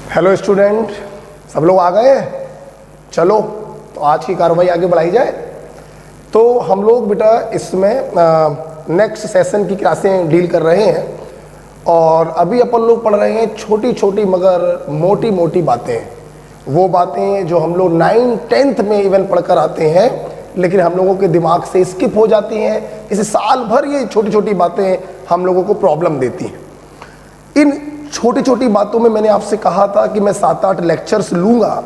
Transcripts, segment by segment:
Hello student, सब लोग आ गए हैं? चलो तो आज की कार्रवाई आगे बढ़ाई जाए। तो हम लोग बेटा इसमें नेक्स्ट सेशन की क्लासें डील कर रहे हैं और अभी अपन लोग पढ़ रहे हैं छोटी छोटी मगर मोटी मोटी बातें। वो बातें जो हम लोग 9th-10th में इवन पढ़कर आते हैं लेकिन हम लोगों के दिमाग से स्किप हो जाती हैं। इसे साल भर ये छोटी छोटी बातें हम लोगों को प्रॉब्लम देती हैं। इन छोटी छोटी बातों में मैंने आपसे कहा था कि मैं 7-8 लेक्चर्स लूंगा,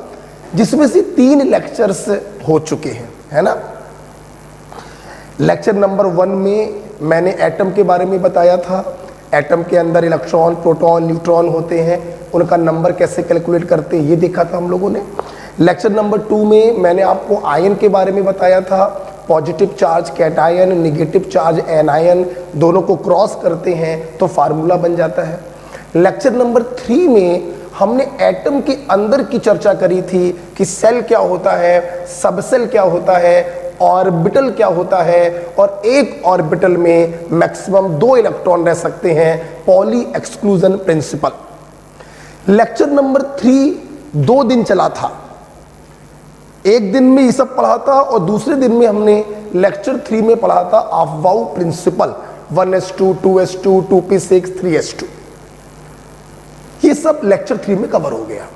जिसमें से 3 लेक्चर्स हो चुके हैं, है ना। लेक्चर नंबर 1 में मैंने एटम के बारे में बताया था। एटम के अंदर इलेक्ट्रॉन, प्रोटॉन, न्यूट्रॉन होते हैं, उनका नंबर कैसे कैलकुलेट करते हैं ये देखा था हम लोगों ने। लेक्चर नंबर 2 में मैंने आपको आयन के बारे में बताया था। Positive charge cation, negative charge anion, दोनों को क्रॉस करते हैं तो फार्मूला बन जाता है। लेक्चर नंबर 3 में हमने एटम के अंदर की चर्चा करी थी कि सेल क्या होता है, सबसेल क्या होता है, ऑर्बिटल क्या होता है और एक ऑर्बिटल में मैक्सिमम 2 इलेक्ट्रॉन रह सकते हैं, poly exclusion principle. Lecture number 3 2 दिन चला था। एक दिन में ये सब पढ़ा था और दूसरे दिन में हमने लेक्चर 3 में पढ़ा था Aufbau principal, 1s2, 2s2, 2p6, 3s2। ये सब लेक्चर 3 में कवर हो गया।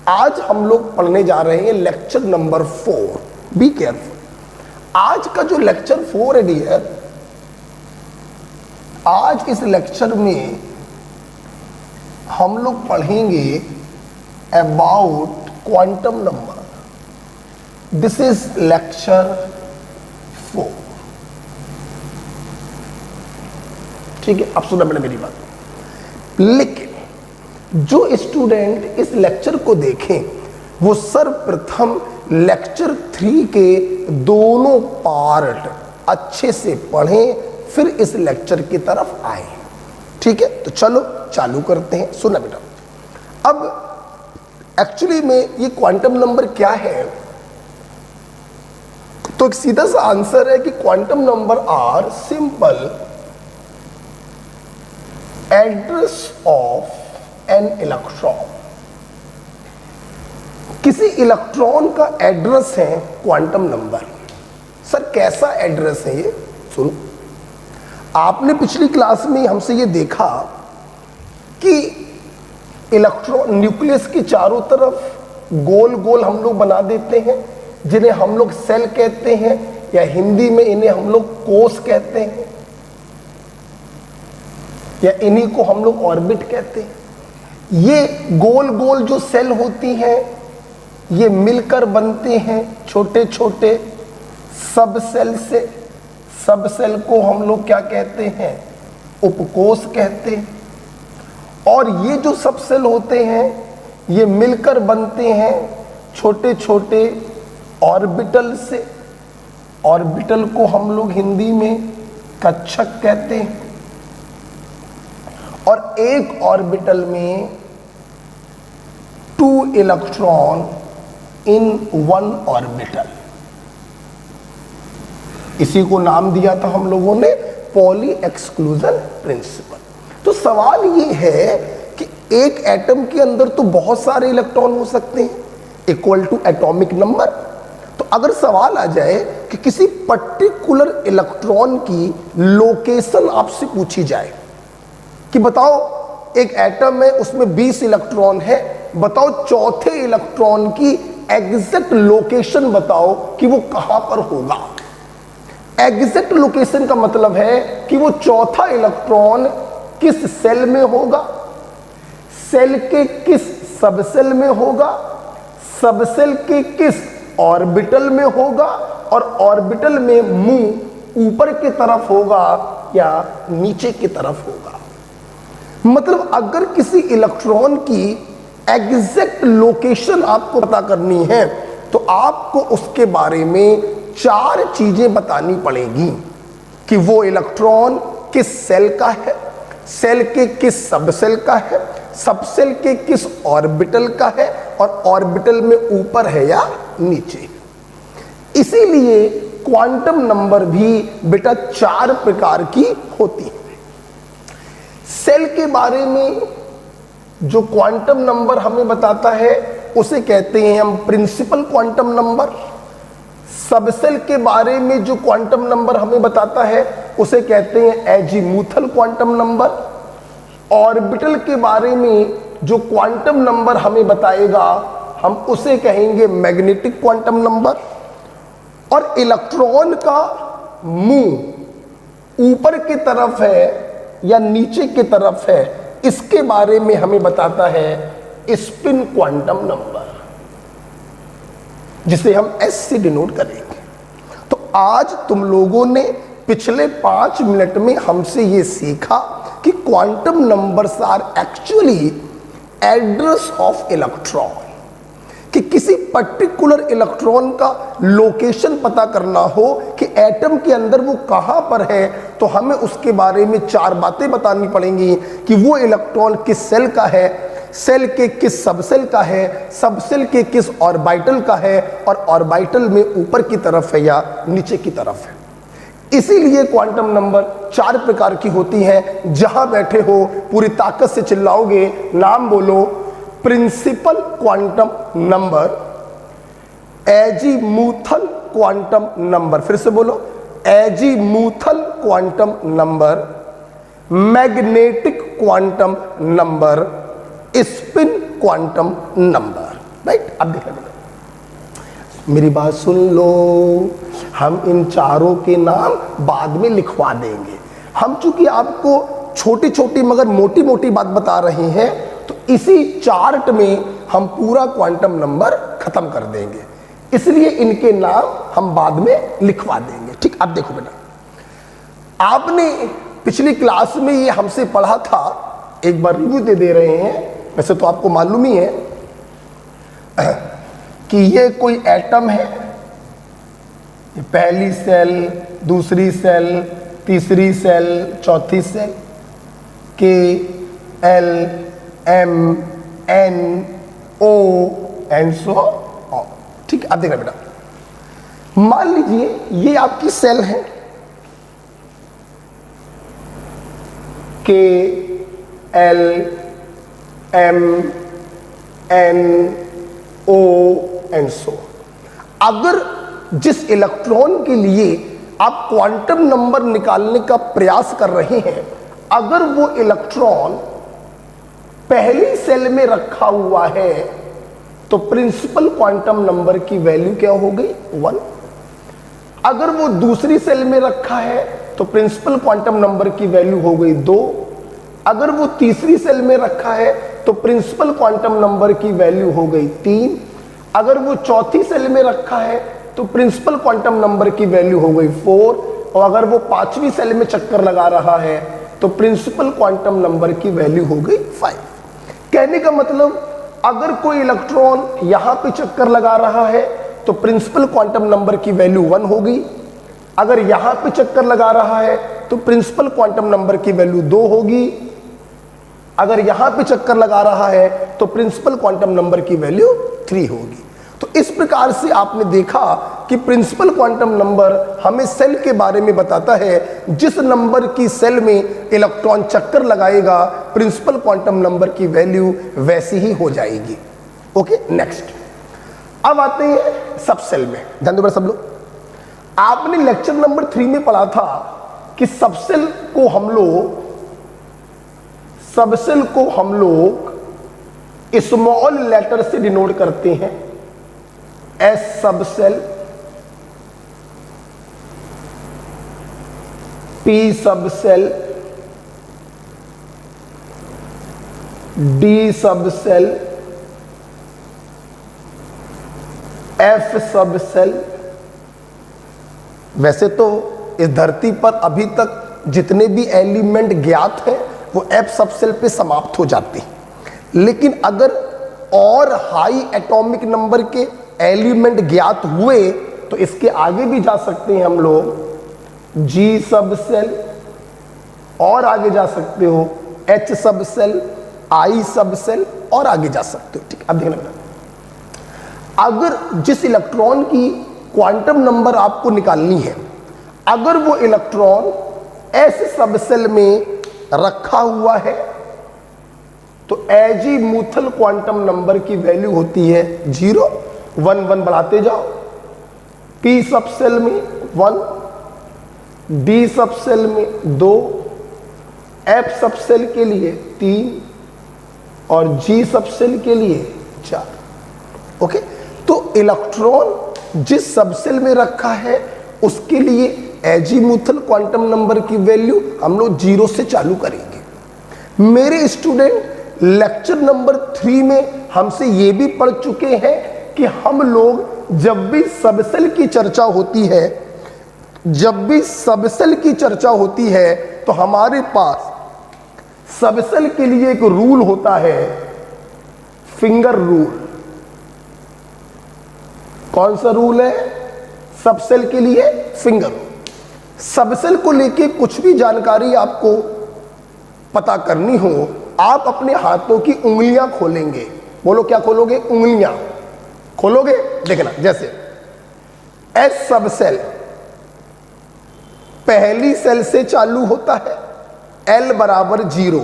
आज हम लोग पढ़ने जा रहे हैं लेक्चर नंबर 4। Be careful. आज का जो लेक्चर 4 है डियर, आज इस लेक्चर में हम लोग पढ़ेंगे about quantum number. This is lecture 4। ठीक है, अब सुना मैंने मेरी बात। लेकिन जो स्टूडेंट इस लेक्चर को देखें वो सर्वप्रथम लेक्चर 3 के दोनों पार्ट अच्छे से पढ़ें, फिर इस लेक्चर की तरफ आए। ठीक है, तो चलो चालू करते हैं। सुना बेटा, अब एक्चुअली में ये क्वांटम नंबर क्या है, तो एक सीधा सा आंसर है कि quantum number are simple address of an electron. किसी इलेक्ट्रॉन का एड्रेस है क्वांटम नंबर। सर कैसा एड्रेस है ये? सुनो, आपने पिछली क्लास में हमसे ये देखा कि इलेक्ट्रॉन न्यूक्लियस के चारों तरफ गोल गोल हम लोग बना देते हैं, जिन्हें हम लोग सेल कहते हैं या हिंदी में इन्हें हम लोग कोश कहते हैं या इन्हीं को हम लोग ऑर्बिट कहते हैं। ये गोल गोल जो सेल होती हैं ये मिलकर बनते हैं छोटे छोटे सब सेल से। सब सेल को हम लोग क्या कहते हैं? उपकोष कहते हैं। और ये जो सब सेल होते हैं ये मिलकर बनते हैं छोटे छोटे ऑर्बिटल से। ऑर्बिटल को हम लोग हिंदी में कक्षक कहते हैं। और एक ऑर्बिटल में 2 इलेक्ट्रॉन इन 1 ऑर्बिटल। इसी को नाम दिया था हम लोगों ने पॉली एक्सक्लूजन प्रिंसिपल। तो सवाल ये है कि एक एटम के अंदर तो बहुत सारे इलेक्ट्रॉन हो सकते हैं, इक्वल टू एटॉमिक नंबर। तो अगर सवाल आ जाए कि किसी पर्टिकुलर इलेक्ट्रॉन की लोकेशन आपसे पूछी जाए कि बताओ एक एटम है उसमें 20 इलेक्ट्रॉन है, बताओ चौथे इलेक्ट्रॉन की एग्जैक्ट लोकेशन बताओ कि वो कहां पर होगा। एग्जैक्ट लोकेशन का मतलब है कि वो चौथा इलेक्ट्रॉन किस सेल में होगा, सेल के किस सबसेल में होगा, सबसेल के किस ऑर्बिटल में होगा और ऑर्बिटल में मुंह ऊपर की तरफ होगा या नीचे की तरफ होगा। मतलब अगर किसी इलेक्ट्रॉन की एग्जैक्ट लोकेशन आपको पता करनी है तो आपको उसके बारे में 4 चीजें बतानी पड़ेगी कि वो इलेक्ट्रॉन किस सेल का है, सेल के किस सबसेल का है, सबसेल के किस ऑर्बिटल का है और ऑर्बिटल में ऊपर है या नीचे। इसीलिए क्वांटम नंबर भी बेटा 4 प्रकार की होती है। सेल के बारे में जो क्वांटम नंबर हमें बताता है उसे कहते हैं हम प्रिंसिपल क्वांटम नंबर। सबसेल के बारे में जो क्वांटम नंबर हमें बताता है उसे कहते हैं एजीमूथल क्वांटम नंबर। ऑर्बिटल के बारे में जो क्वांटम नंबर हमें बताएगा हम उसे कहेंगे मैग्नेटिक क्वांटम नंबर। और इलेक्ट्रॉन का मुंह ऊपर की तरफ है या नीचे की तरफ है, इसके बारे में हमें बताता है स्पिन क्वांटम नंबर, जिसे हम एस से डिनोट करेंगे। तो आज तुम लोगों ने पिछले 5 मिनट में हमसे ये सीखा कि quantum numbers are actually address of electron, कि किसी पर्टिकुलर इलेक्ट्रॉन का लोकेशन पता करना हो कि एटम के अंदर वो कहां पर है, तो हमें उसके बारे में 4 बातें बतानी पड़ेंगी कि वो इलेक्ट्रॉन किस सेल का है, सेल के किस सबसेल का है, सबसेल के किस ऑर्बिटल का है, और ऑर्बिटल में ऊपर की तरफ है या नीचे की तरफ है। इसीलिए क्वांटम नंबर 4 प्रकार की होती हैं। जहां बैठे हो पूरी ताकत से चिल्लाओगे, नाम बोलो। Principal quantum number, azimuthal quantum number, फिर से बोलो, azimuthal quantum number, magnetic quantum number, spin quantum number. Right, अब देखिए मेरी बात सुन लो, हम इन चारों के नाम बाद में लिखवा देंगे। हम चूंकि आपको छोटी छोटी मगर मोटी मोटी बात बता रहे हैं, तो इसी चार्ट में हम पूरा क्वांटम नंबर खत्म कर देंगे, इसलिए इनके नाम हम बाद में लिखवा देंगे। ठीक, अब देखो बेटा, आपने पिछली क्लास में ये हमसे पढ़ा था, एक बार रिव्यू दे रहे हैं। वैसे तो आपको मालूम ही है कि ये कोई एटम है, ये पहली सेल, दूसरी सेल, तीसरी सेल, चौथी cell, K L M N O and so on. ठीक है, अब देखना बेटा, मान लीजिए ये आपकी सेल है, K L M N O and so. अगर जिस इलेक्ट्रॉन के लिए आप क्वांटम नंबर निकालने का प्रयास कर रहे हैं, अगर वो इलेक्ट्रॉन पहली सेल में रखा हुआ है, तो प्रिंसिपल क्वांटम नंबर की वैल्यू क्या हो गई? 1। अगर वो दूसरी सेल में रखा है तो प्रिंसिपल क्वांटम नंबर की वैल्यू हो गई 2। अगर वो तीसरी सेल में रखा है तो प्रिंसिपल क्वांटम नंबर की वैल्यू हो गई 3। अगर वो चौथी सेल में रखा है तो प्रिंसिपल क्वांटम नंबर की वैल्यू हो गई 4। और अगर वो 5वीं सेल में चक्कर लगा रहा है तो प्रिंसिपल क्वांटम नंबर की वैल्यू हो गई 5। कहने का मतलब, अगर कोई इलेक्ट्रॉन यहां पे चक्कर लगा रहा है तो प्रिंसिपल क्वांटम नंबर की वैल्यू 1 होगी। अगर यहां पे चक्कर लगा रहा है तो प्रिंसिपल क्वांटम नंबर की वैल्यू 2 होगी। अगर यहां पे चक्कर लगा रहा है तो प्रिंसिपल क्वांटम नंबर की वैल्यू 3 होगी। तो इस प्रकार से आपने देखा कि प्रिंसिपल क्वांटम नंबर हमें सेल के बारे में बताता है। जिस नंबर की सेल में इलेक्ट्रॉन चक्कर लगाएगा, प्रिंसिपल क्वांटम नंबर की वैल्यू वैसी ही हो जाएगी। ओके, नेक्स्ट, अब आते हैं सब सेल में। ध्यान दो सब लोग, आपने लेक्चर नंबर 3 में पढ़ा था कि सबसेल को हम लोग स्मॉल लेटर से डिनोट करते हैं, S subshell, P subshell, D subshell, F subshell. वैसे तो इस धरती पर अभी तक जितने भी एलिमेंट ज्ञात हैं वो एफ सबसेल पे समाप्त हो जाते हैं, लेकिन अगर और हाई एटॉमिक नंबर के एलिमेंट ज्ञात हुए तो इसके आगे भी जा सकते हैं हम लोग, जी सबसेल, और आगे जा सकते हो एच सबसेल, आई सबसेल, और आगे जा सकते हो। ठीक, अब देखना, अगर जिस इलेक्ट्रॉन की क्वांटम नंबर आपको निकालनी है, अगर वो इलेक्ट्रॉन एस सबसेल में रखा हुआ है तो एजीमुथल क्वांटम नंबर की वैल्यू होती है 0, 1 1 बढ़ाते जाओ। पी सब सेल में 1, डी सब सेल में 2, एफ सब सेल के लिए 3 और जी सब सेल के लिए 4। ओके, तो इलेक्ट्रॉन जिस सब सेल में रखा है उसके लिए एजीमुथल क्वांटम नंबर की वैल्यू हम लोग 0 से चालू करेंगे। मेरे स्टूडेंट लेक्चर नंबर 3 में हमसे ये भी पढ़ चुके हैं कि हम लोग जब भी सबसेल की चर्चा होती है, जब भी सबसेल की चर्चा होती है तो हमारे पास सबसेल के लिए एक रूल होता है, फिंगर रूल। कौन सा रूल है? सबसेल के लिए फिंगर रूल। सबसेल को लेके कुछ भी जानकारी आपको पता करनी हो, आप अपने हाथों की उंगलियां खोलेंगे। बोलो क्या खोलोगे? उंगलियां खोलोगे। देखना, जैसे एस सबसेल पहली सेल से चालू होता है, L बराबर 0।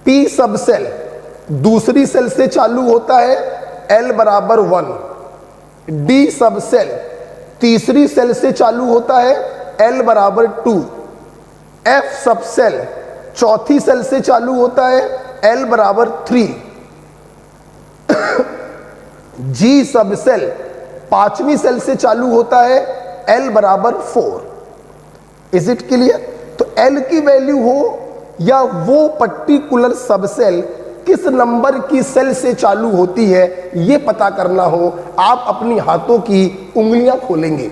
P सबसेल दूसरी सेल से चालू होता है, L बराबर 1। D सबसेल तीसरी सेल से चालू होता है, L बराबर 2। F सबसेल चौथी सेल से चालू होता है, L बराबर 3। G सबसेल पांचवी सेल से चालू होता है, L बराबर 4। Is it clear? तो L की वैल्यू हो या वो पर्टिकुलर सबसेल किस नंबर की सेल से चालू होती है ये पता करना हो, आप अपनी हाथों की उंगलियां खोलेंगे।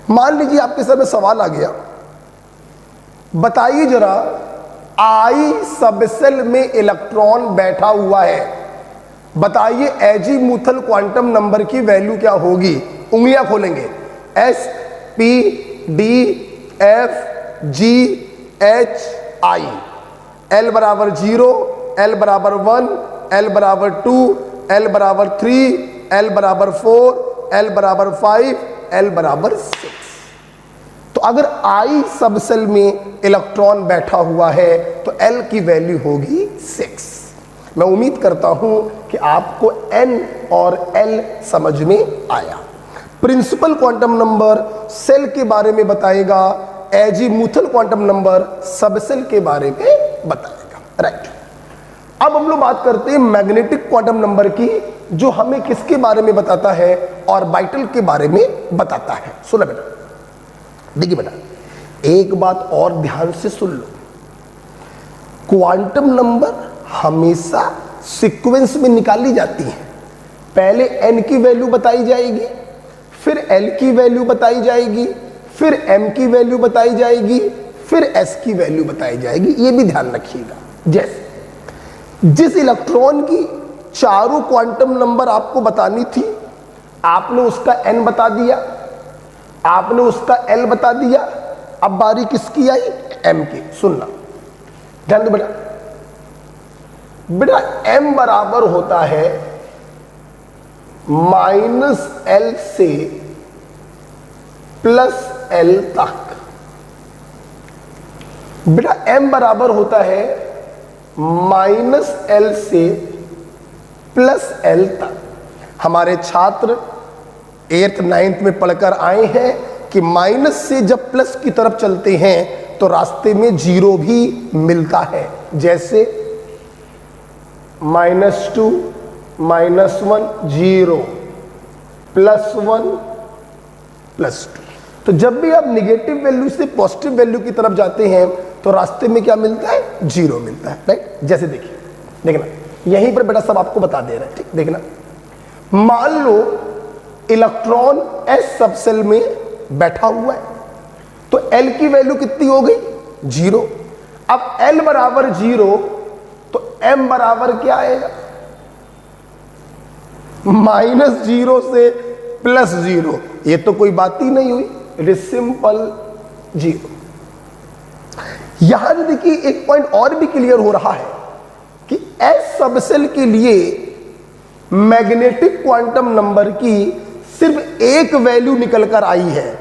मान लीजिए आपके सामने सवाल आ गया, बताइए जरा आई सबसेल में इलेक्ट्रॉन बैठा हुआ है, बताइए एजीमुथल क्वांटम नंबर की वैल्यू क्या होगी? उंगलियां खोलेंगे। S P D F G H I. L बराबर 0, एल बराबर 1, एल बराबर 2, एल बराबर 3, एल बराबर 4, एल बराबर 5, एल बराबर 6। तो अगर आई सबसेल में इलेक्ट्रॉन बैठा हुआ है तो एल की वैल्यू होगी 6। मैं उम्मीद करता हूं कि आपको एन और एल समझ में आया। प्रिंसिपल क्वांटम नंबर सेल के बारे में बताएगा, एजीमुथल क्वांटम नंबर सबसेल के बारे में बताएगा। राइट, अब हम लोग बात करते हैं मैग्नेटिक क्वांटम नंबर की, जो हमें किसके बारे में बताता है? ऑर्बिटल के बारे में बताता है। सुनो बेटा, देखिए बेटा, एक बात और ध्यान से सुन लो। क्वांटम नंबर हमेशा सीक्वेंस में निकाली जाती है। पहले n की वैल्यू बताई जाएगी, फिर l की वैल्यू बताई जाएगी, फिर m की वैल्यू बताई जाएगी, फिर s की वैल्यू बताई जाएगी। ये भी ध्यान रखिएगा। जैसे जिस इलेक्ट्रॉन की चारों क्वांटम नंबर आपको बतानी थी, आपने उसका n बता दिया, आपने उसका l बता दिया। अब बारी किसकी आई? m की। सुनना ध्यान दो बेटा, बेटा m बराबर होता है -l से +l तक। बेटा m बराबर होता है -l से +l तक। हमारे छात्र 8th 9th में पढ़कर आए हैं कि माइनस से जब प्लस की तरफ चलते हैं तो रास्ते में 0 भी मिलता है। जैसे -2 -1 0 +1 +2। तो जब भी आप निगेटिव वैल्यू से पॉजिटिव वैल्यू की तरफ जाते हैं तो रास्ते में क्या मिलता है? 0 मिलता है। राइट, जैसे देखिए, देखना यहीं पर बेटा सब आपको बता दे रहा है। ठीक, देखना, मान लो इलेक्ट्रॉन एस सबसेल में बैठा हुआ है तो L की वैल्यू कितनी हो गई? 0। अब L बराबर 0 तो M बराबर क्या आएगा? -0 से +0। ये तो कोई बात ही नहीं हुई, इट इज सिंपल 0। यहां देखिए एक पॉइंट और भी क्लियर हो रहा है कि एस सबसेल के लिए मैग्नेटिक क्वांटम नंबर की सिर्फ एक वैल्यू निकल कर आई है।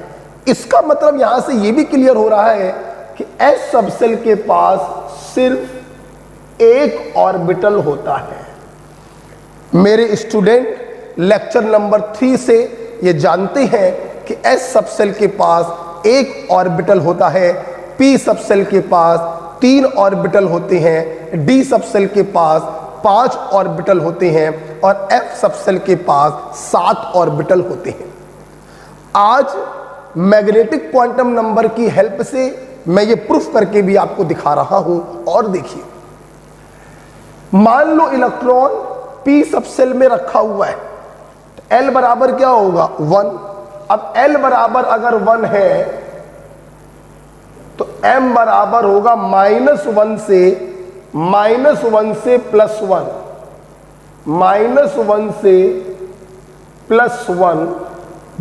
इसका मतलब यहां से यह भी क्लियर हो रहा है कि एस सबसेल के पास सिर्फ एक ऑर्बिटल होता है। मेरे स्टूडेंट लेक्चर नंबर 3 से ये जानते हैं कि एस सबसेल के पास एक ऑर्बिटल होता है, पी सबसेल के पास 3 ऑर्बिटल होते हैं, डी सबसेल के पास 5 ऑर्बिटल होते हैं और एफ सबसेल के पास 7 ऑर्बिटल होते हैं। आज मैग्नेटिक क्वांटम नंबर की हेल्प से मैं ये प्रूफ करके भी आपको दिखा रहा हूं। और देखिए, मान लो इलेक्ट्रॉन पी सबसेल में रखा हुआ है, तो एल बराबर क्या होगा 1। अब एल बराबर अगर 1 है तो एम बराबर होगा -1 से -1 से +1, -1 से +1।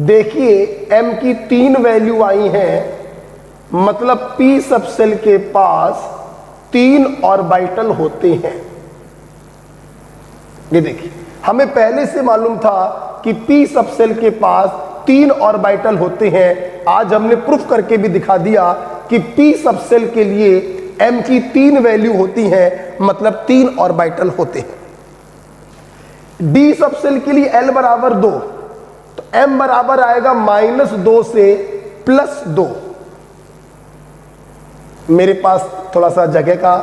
देखिए एम की 3 वैल्यू आई हैं, मतलब पी सबसेल के पास 3 ऑर्बिटल होते हैं। ये देखिए, हमें पहले से मालूम था कि पी सबसेल के पास 3 ऑर्बिटल होते हैं। आज हमने प्रूफ करके भी दिखा दिया कि पी सबसेल के लिए एम की 3 वैल्यू होती हैं, मतलब 3 ऑर्बिटल होते हैं। डी सबसेल के लिए एल बराबर 2, तो एम बराबर आएगा -2 से +2। मेरे पास थोड़ा सा जगह का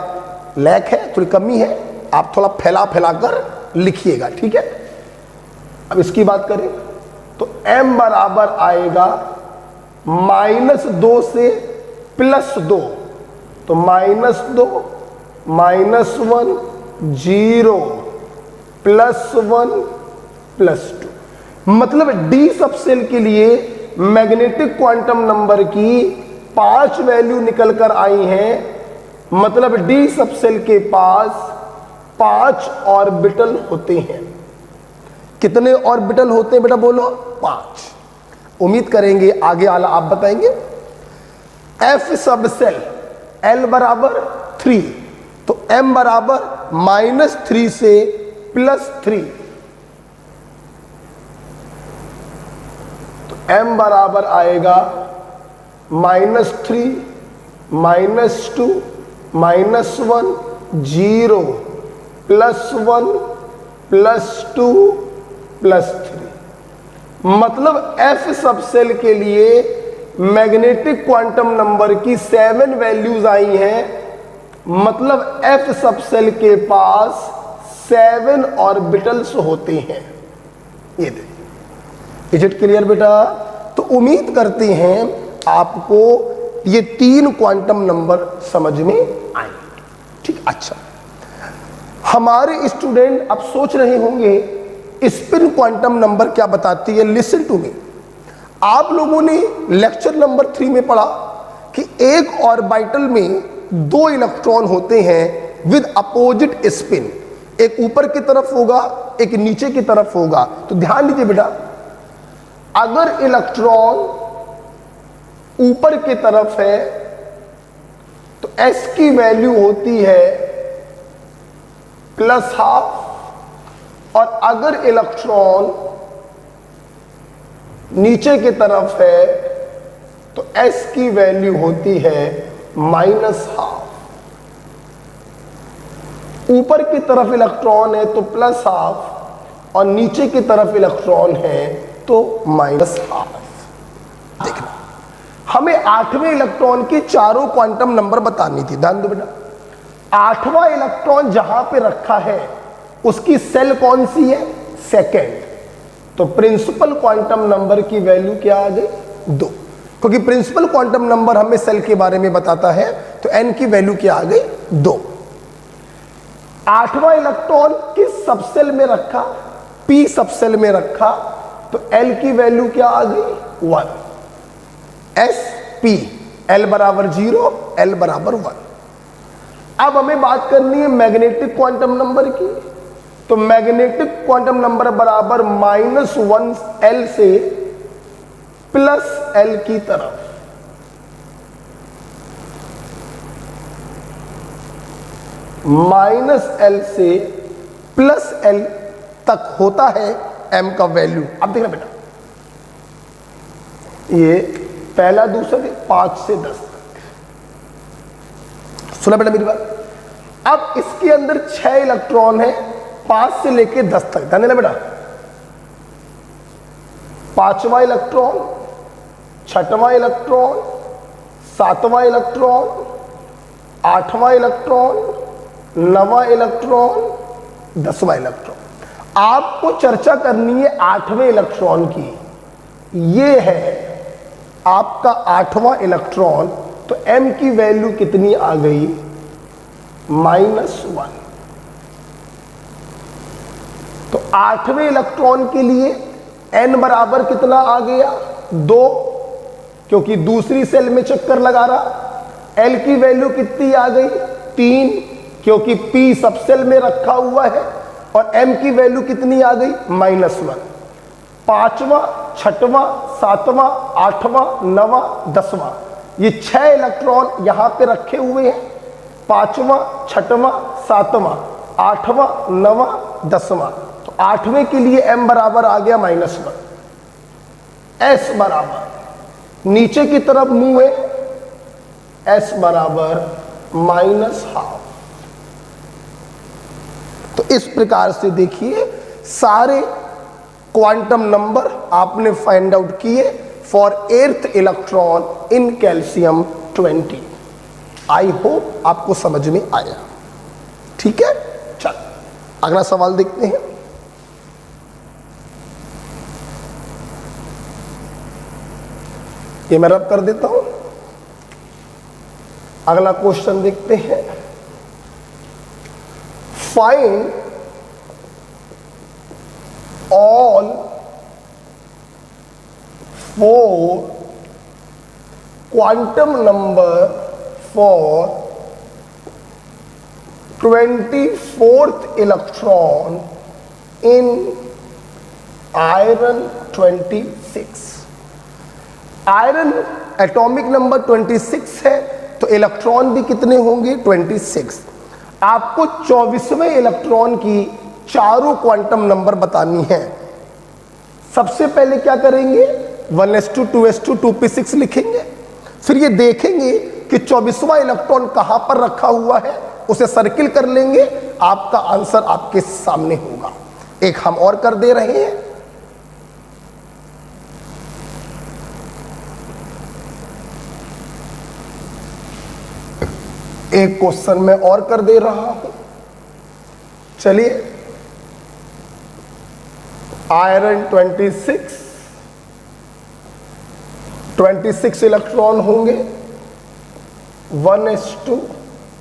लैक है, थोड़ी कमी है, आप थोड़ा फैला कर लिखिएगा, ठीक है। अब इसकी बात करें तो m बराबर आएगा -2 से +2, तो -2 -1 0 +1 +2, मतलब डी सबसेल के लिए मैग्नेटिक क्वांटम नंबर की 5 वैल्यू निकल कर आई हैं, मतलब डी सबसेल के पास 5 ऑर्बिटल होते हैं। कितने ऑर्बिटल होते हैं बेटा बोलो? 5। उम्मीद करेंगे आगे वाला आप बताएंगे। एफ सबसेल एल बराबर 3, तो एम बराबर -3 से +3, तो एम बराबर आएगा -3 -2 -1 0 +1 +2 +3, मतलब एफ सबसेल के लिए मैग्नेटिक क्वांटम नंबर की 7 वैल्यूज आई हैं, मतलब एफ सबसेल के पास 7 ऑर्बिटल्स होते हैं। ये देखिए, इज इट क्लियर बेटा? तो उम्मीद करते हैं आपको ये 3 क्वांटम नंबर समझ में आए, ठीक। अच्छा, हमारे स्टूडेंट अब सोच रहे होंगे स्पिन क्वांटम नंबर क्या बताती है। लिसन टू मी, आप लोगों ने लेक्चर नंबर 3 में पढ़ा कि एक ऑर्बिटल में 2 इलेक्ट्रॉन होते हैं विद अपोजिट स्पिन, एक ऊपर की तरफ होगा, एक नीचे की तरफ होगा। तो ध्यान दीजिए बेटा, अगर इलेक्ट्रॉन ऊपर की तरफ है तो s की वैल्यू होती है +12, और अगर इलेक्ट्रॉन नीचे की तरफ है तो s की वैल्यू होती है -12। ऊपर की तरफ इलेक्ट्रॉन है तो +12 और नीचे की तरफ इलेक्ट्रॉन है तो -12। देखना, हमें 8वें इलेक्ट्रॉन की चारों क्वांटम नंबर बतानी थी। ध्यान दो बेटा, 8वां इलेक्ट्रॉन जहां पे रखा है उसकी सेल कौन सी है? सेकेंड। तो प्रिंसिपल क्वांटम नंबर की वैल्यू क्या आ गई? 2, क्योंकि प्रिंसिपल क्वांटम नंबर हमें सेल के बारे में बताता है। तो n की वैल्यू क्या आ गई? 2। 8वां इलेक्ट्रॉन किस सबसेल में रखा? p सबसेल में रखा, तो l की वैल्यू क्या आ गई? 1। sp, l बराबर 0, l बराबर 1। अब हमें बात करनी है मैग्नेटिक क्वांटम नंबर की, तो मैग्नेटिक क्वांटम नंबर बराबर -1l से +l की तरफ। -l से +l तक होता है m का वैल्यू। अब देखना बेटा, ये पहला दूसरा 5 से 10 तक। सुना बेटा मेरी बात? अब इसके अंदर 6 इलेक्ट्रॉन है, 5 से लेके 10 तक। ध्यान देना बेटा, 5वां इलेक्ट्रॉन, 6वां इलेक्ट्रॉन, 7वां इलेक्ट्रॉन, 8वां इलेक्ट्रॉन, 9वां इलेक्ट्रॉन, 10वां इलेक्ट्रॉन। आपको चर्चा करनी है 8वें इलेक्ट्रॉन की। ये है आपका 8वां इलेक्ट्रॉन। तो m की वैल्यू कितनी आ गई? -1। तो 8वें इलेक्ट्रॉन के लिए n बराबर कितना आ गया? 2, क्योंकि दूसरी सेल में चक्कर लगा रहा। l की वैल्यू कितनी आ गई? 3, क्योंकि p सब सेल में रखा हुआ है। और m की वैल्यू कितनी आ गई? -1। 5वां, 6वां, 7वां, 8वां, 9वां, 10वां, ये 6 इलेक्ट्रॉन यहां पे रखे हुए हैं। 5वां, 6वां, 7वां, 8वां, 9वां, 10वां। तो 8वें के लिए m बराबर आ गया -1। s बराबर नीचे की तरफ मुंह है, s बराबर -12। तो इस प्रकार से देखिए सारे क्वांटम नंबर आपने फाइंड आउट किए for 8th electron in calcium 20। I hope आपको समझ में आया। ठीक है, चल अगला सवाल देखते हैं। ये मैं रब कर देता हूं। अगला क्वेश्चन देखते हैं। Find all 4 quantum number for 24th electron in iron 26। Iron atomic number 26 है, तो इलेक्ट्रॉन भी कितने होंगे? 26। आपको 24वें इलेक्ट्रॉन की चारों क्वांटम नंबर बतानी है। सबसे पहले क्या करेंगे? 1s2 2s2 2p6 लिखेंगे। फिर ये देखेंगे कि 24वां इलेक्ट्रॉन कहां पर रखा हुआ है, उसे सर्किल कर लेंगे। आपका आंसर आपके सामने होगा। एक हम और कर दे रहे हैं। एक क्वेश्चन मैं और कर दे रहा हूं। चलिए, आयरन 26 इलेक्ट्रॉन होंगे। 1s2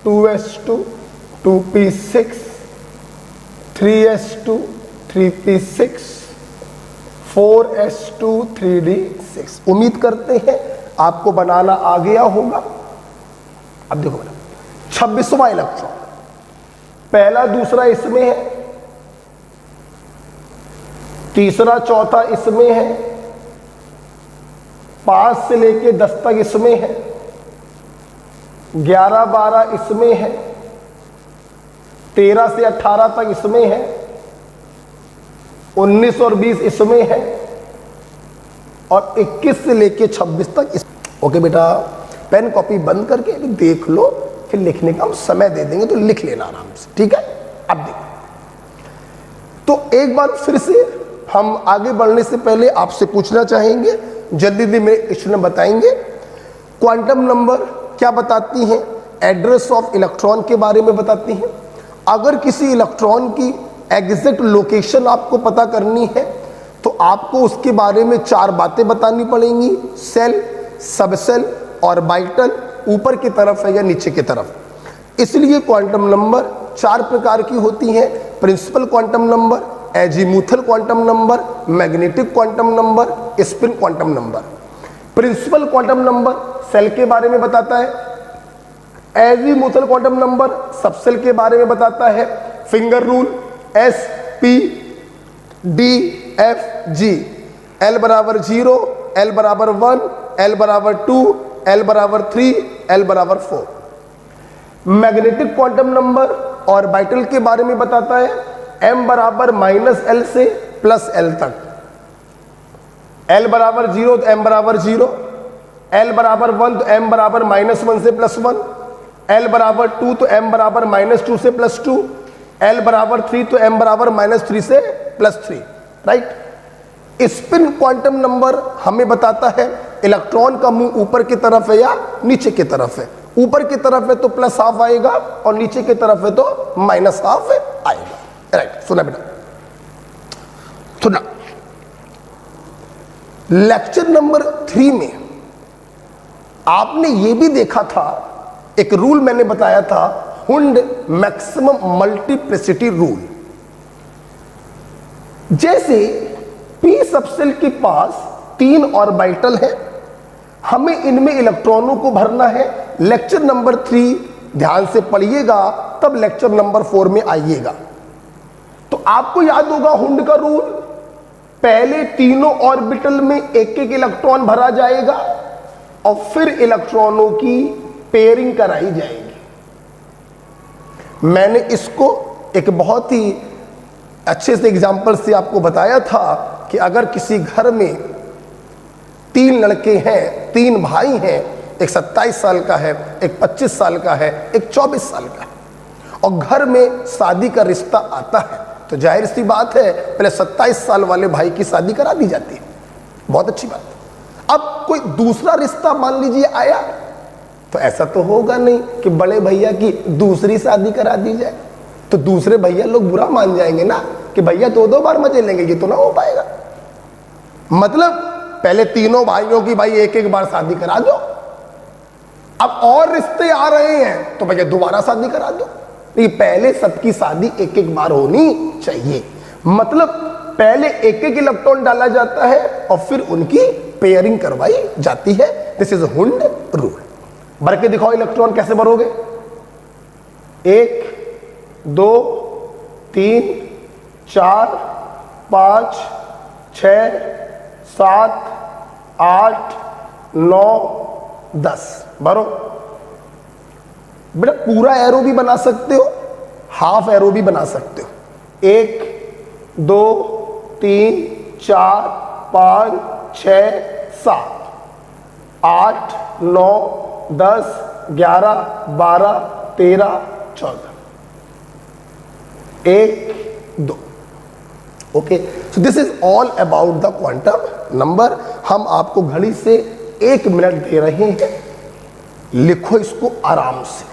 2s2 2p6 3s2 3p6 4s2 3d6। उम्मीद करते हैं आपको बनाना आ गया होगा। अब देखो बेटा, 26वां इलेक्ट्रॉन पहला दूसरा इसमें है, तीसरा चौथा इसमें है, 5 से लेके 10 तक इसमें है, 11 12 इसमें है, 13 से 18 तक इसमें है, 19 और 20 इसमें है, और 21 से लेके 26 तक ओके बेटा, पेन कॉपी बंद करके अभी देख लो, फिर लिखने का हम समय दे देंगे, तो लिख लेना आराम से। ठीक है, अब देखो, तो एक बार फिर से हम आगे बढ़ने से पहले आपसे पूछना चाहेंगे, जल्दी जल्दी मेरे स्टूडेंट बताएंगे क्वांटम नंबर क्या बताती हैं? एड्रेस ऑफ इलेक्ट्रॉन के बारे में बताती हैं। अगर किसी इलेक्ट्रॉन की एग्जैक्ट लोकेशन आपको पता करनी है तो आपको उसके बारे में 4 बातें बतानी पड़ेंगी। सेल, सबसेल, ऑर्बिटल, ऊपर की तरफ है या नीचे की तरफ। इसलिए क्वांटम नंबर 4 प्रकार की होती हैं। Principal quantum number, azimuthal quantum number, magnetic quantum number, spin quantum number. Principal quantum number shell के बारे में बताता है। एजीमुथल क्वांटम नंबर सबसेल के बारे में बताता है। Finger rule S P D F G, L बराबर 0, L बराबर 1, L बराबर 2, L बराबर 3, L बराबर 4। मैग्नेटिक क्वांटम नंबर ऑर्बिटल के बारे में बताता है। m बराबर -l से +l तक। l बराबर 0 तो m बराबर 0, l बराबर 1 तो m बराबर -1 से +1, L बराबर 2 तो m बराबर -2 से +2, L बराबर 3 तो m बराबर -3 से +3, राइट। स्पिन क्वांटम नंबर हमें बताता है इलेक्ट्रॉन का मुंह ऊपर की तरफ है या नीचे की तरफ है। ऊपर की तरफ है तो +½ आएगा और नीचे की तरफ है तो -½ आएगा, राइट। सुना बेटा, सुना। लेक्चर नंबर 3 में आपने ये भी देखा था, एक रूल मैंने बताया था, हुंड मैक्सिमम मल्टीप्लिसिटी रूल। जैसे p सबसेल के पास 3 ऑर्बिटल है, हमें इनमें इलेक्ट्रॉनों को भरना है। लेक्चर नंबर 3 ध्यान से पढ़िएगा, तब लेक्चर नंबर 4 में आइएगा। तो आपको याद होगा हुंड का रूल, पहले तीनों ऑर्बिटल में एक एक इलेक्ट्रॉन भरा जाएगा और फिर इलेक्ट्रॉनों की पेयरिंग कराई जाएगी। मैंने इसको एक बहुत ही अच्छे से एग्जाम्पल से आपको बताया था कि अगर किसी घर में 3 लड़के हैं, 3 भाई हैं, एक 27 साल का है, एक 25 साल का है, एक 24 साल का है, और घर में शादी का रिश्ता आता है, तो जाहिर सी बात है पहले 27 साल वाले भाई की शादी करा दी जाती है। बहुत अच्छी बात। अब कोई दूसरा रिश्ता मान लीजिए आया, तो ऐसा तो होगा नहीं कि बड़े भैया की दूसरी शादी करा दी जाए, तो दूसरे भैया लोग बुरा मान जाएंगे ना कि भैया 2-2 बार मजे लेंगे, ये तो ना हो पाएगा। मतलब पहले तीनों भाइयों की भाई एक एक बार शादी करा दो, अब और रिश्ते आ रहे हैं तो भैया दोबारा शादी करा दो। ये पहले सबकी शादी एक एक बार होनी चाहिए। मतलब पहले एक एक इलेक्ट्रॉन डाला जाता है और फिर उनकी पेयरिंग करवाई जाती है। This is Hund rule. भर के दिखाओ इलेक्ट्रॉन कैसे भरोगे। 1 2 3 4 5 6 7 8 9 10 भरो। बेटा पूरा एरो भी बना सकते हो, हाफ एरो भी बना सकते हो। 1 2 3 4 5 6 7 8 9 10 11 12 13 14 1 2। Okay, so this is all about the quantum number. हम आपको घड़ी से 1 मिनट दे रहे हैं, लिखो इसको आराम से।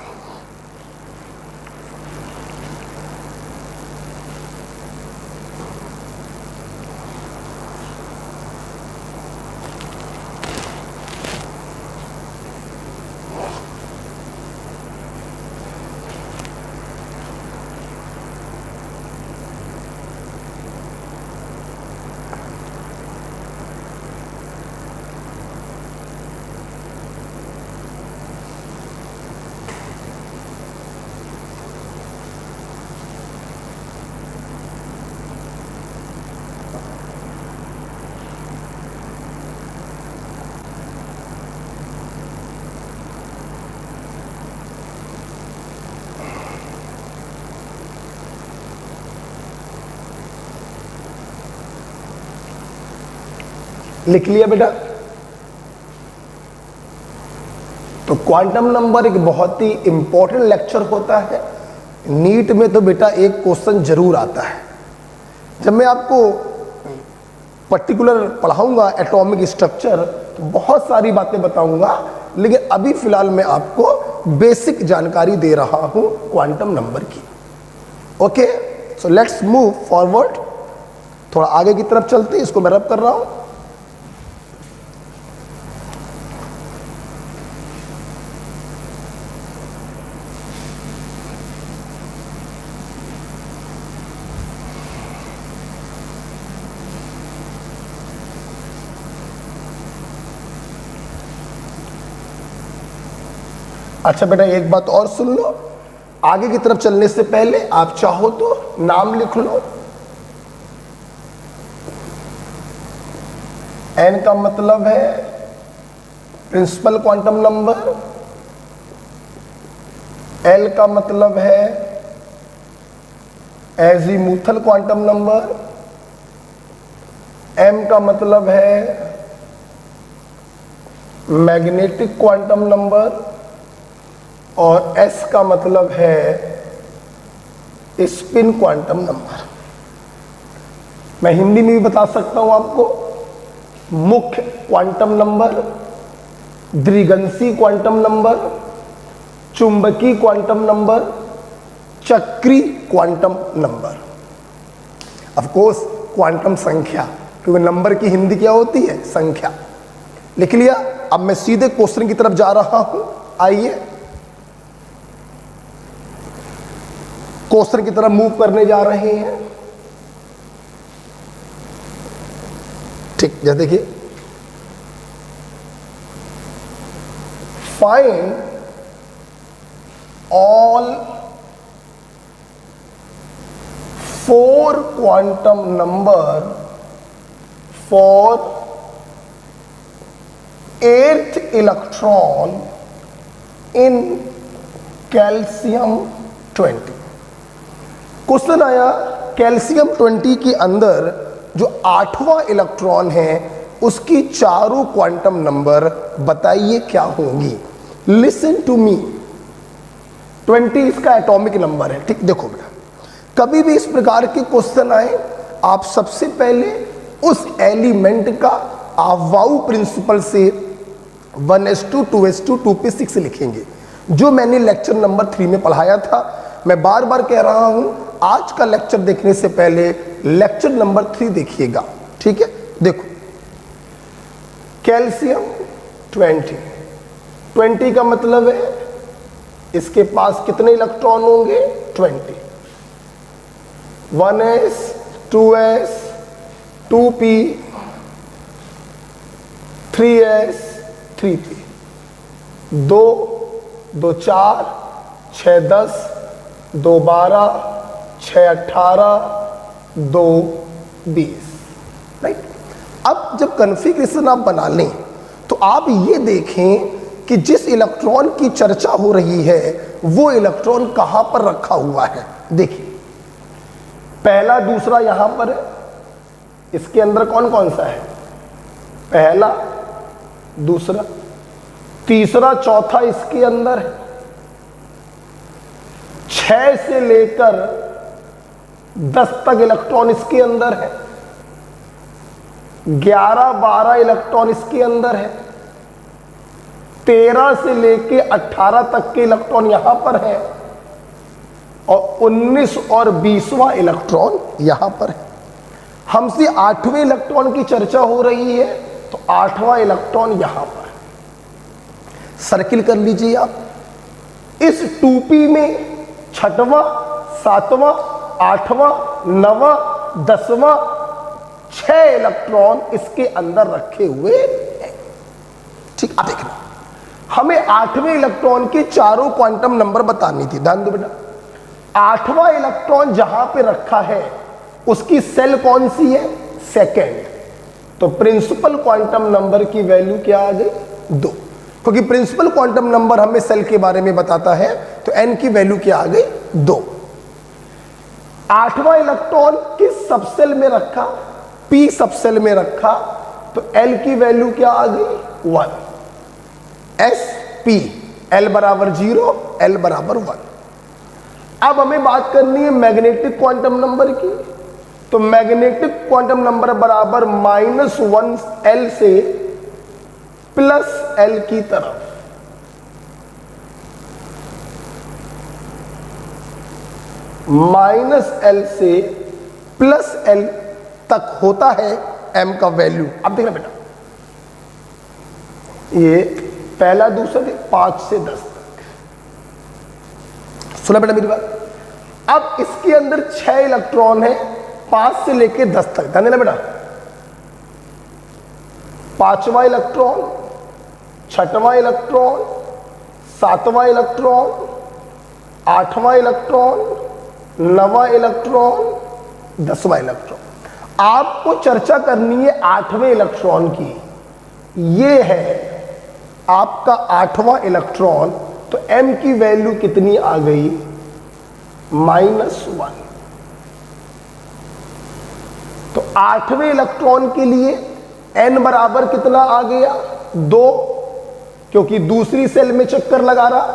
लिख लिया बेटा। तो क्वांटम नंबर एक बहुत ही इंपॉर्टेंट लेक्चर होता है। नीट में तो बेटा एक क्वेश्चन जरूर आता है। जब मैं आपको पर्टिकुलर पढ़ाऊंगा एटॉमिक स्ट्रक्चर तो बहुत सारी बातें बताऊंगा, लेकिन अभी फिलहाल मैं आपको बेसिक जानकारी दे रहा हूं क्वांटम नंबर की। Okay, so let's move forward. थोड़ा आगे की तरफ चलते हैं, इसको मैं रब कर रहा हूं। अच्छा बेटा एक बात और सुन लो, आगे की तरफ चलने से पहले आप चाहो तो नाम लिख लो। एन का मतलब है प्रिंसिपल क्वांटम नंबर, एल का मतलब है एजीमुथल क्वांटम नंबर, एम का मतलब है मैग्नेटिक क्वांटम नंबर, और s का मतलब है स्पिन क्वांटम नंबर। मैं हिंदी में भी बता सकता हूं आपको, मुख्य क्वांटम नंबर, द्विगंशी क्वांटम नंबर, चुंबकीय क्वांटम नंबर, चक्रीय quantum number. Of course quantum संख्या, क्योंकि नंबर की हिंदी क्या होती है? संख्या। लिख लिया। अब मैं सीधे क्वेश्चन की तरफ जा रहा हूं। आइए क्वेश्चन की तरफ मूव करने जा रहे हैं। ठीक, जैसे देखिए, find all 4 quantum number for 8th electron in calcium 20। Question आया कैल्शियम 20 के अंदर जो 8वां इलेक्ट्रॉन है उसकी चारों क्वांटम नंबर बताइए क्या होंगी। Listen to me. 20 इसका एटॉमिक नंबर है। ठीक, देखो बेटा, कभी भी इस प्रकार के क्वेश्चन आए, आप सबसे पहले उस एलिमेंट का अवाऊ प्रिंसिपल से 1s2 2s2 2p6 लिखेंगे, जो मैंने लेक्चर नंबर 3 में पढ़ाया था। मैं बार बार कह रहा हूं, आज का लेक्चर देखने से पहले लेक्चर नंबर 3 देखिएगा। ठीक है, देखो कैल्शियम 20 का मतलब है इसके पास कितने इलेक्ट्रॉन होंगे? 20। 1s 2s 2p 3s 3p। 2 2 4 6 10 2 12 6 18 2 20। Right. अब जब कॉन्फ़िगरेशन आप बना लें तो आप ये देखें कि जिस इलेक्ट्रॉन की चर्चा हो रही है वो इलेक्ट्रॉन कहां पर रखा हुआ है। देखिए, पहला दूसरा यहां पर है, इसके अंदर कौन कौन सा है? पहला दूसरा, तीसरा चौथा इसके अंदर है। 6 से लेकर 10 तक इलेक्ट्रॉन इसके अंदर है। 11 12 इलेक्ट्रॉन इसके अंदर है। 13 से लेके 18 तक के इलेक्ट्रॉन यहां पर है और 19 और 20वां इलेक्ट्रॉन यहां पर है। हमसे 8वें इलेक्ट्रॉन की चर्चा हो रही है तो 8वां इलेक्ट्रॉन यहां पर है। सर्किल कर लीजिए आप। इस 2p में 6वां 7वां 8वां 9वां 10वां 6 इलेक्ट्रॉन इसके अंदर रखे हुए हैं। ठीक, आप देखना, हमें 8वें इलेक्ट्रॉन के चारों क्वांटम नंबर बतानी थी। ध्यान दो बेटा, 8वां इलेक्ट्रॉन जहां पे रखा है उसकी सेल कौन सी है? सेकेंड। तो प्रिंसिपल क्वांटम नंबर की वैल्यू क्या आ गई? 2, क्योंकि प्रिंसिपल क्वांटम नंबर हमें सेल के बारे में बताता है। तो n की वैल्यू क्या आ गई? 2। 8वां इलेक्ट्रॉन किस सबसेल में रखा? p सबसेल में रखा, तो l की वैल्यू क्या आ गई? 1। sp, l बराबर 0 l बराबर 1। अब हमें बात करनी है मैग्नेटिक क्वांटम नंबर की। तो मैग्नेटिक क्वांटम नंबर बराबर -1l से +l की तरफ। -l से +l तक होता है m का वैल्यू। अब देखना बेटा, ये पहला दूसरा 5 से 10 तक। सुना बेटा मेरी बात। अब इसके अंदर 6 इलेक्ट्रॉन है 5 से लेके 10 तक। ध्यान देना बेटा, 5वां इलेक्ट्रॉन 6वां इलेक्ट्रॉन 7वां इलेक्ट्रॉन 8वां इलेक्ट्रॉन 9वां इलेक्ट्रॉन 10वां इलेक्ट्रॉन। आपको चर्चा करनी है 8वें इलेक्ट्रॉन की। ये है आपका 8वां इलेक्ट्रॉन। तो m की वैल्यू कितनी आ गई? -1। तो 8वें इलेक्ट्रॉन के लिए n बराबर कितना आ गया? 2, क्योंकि दूसरी सेल में चक्कर लगा रहा।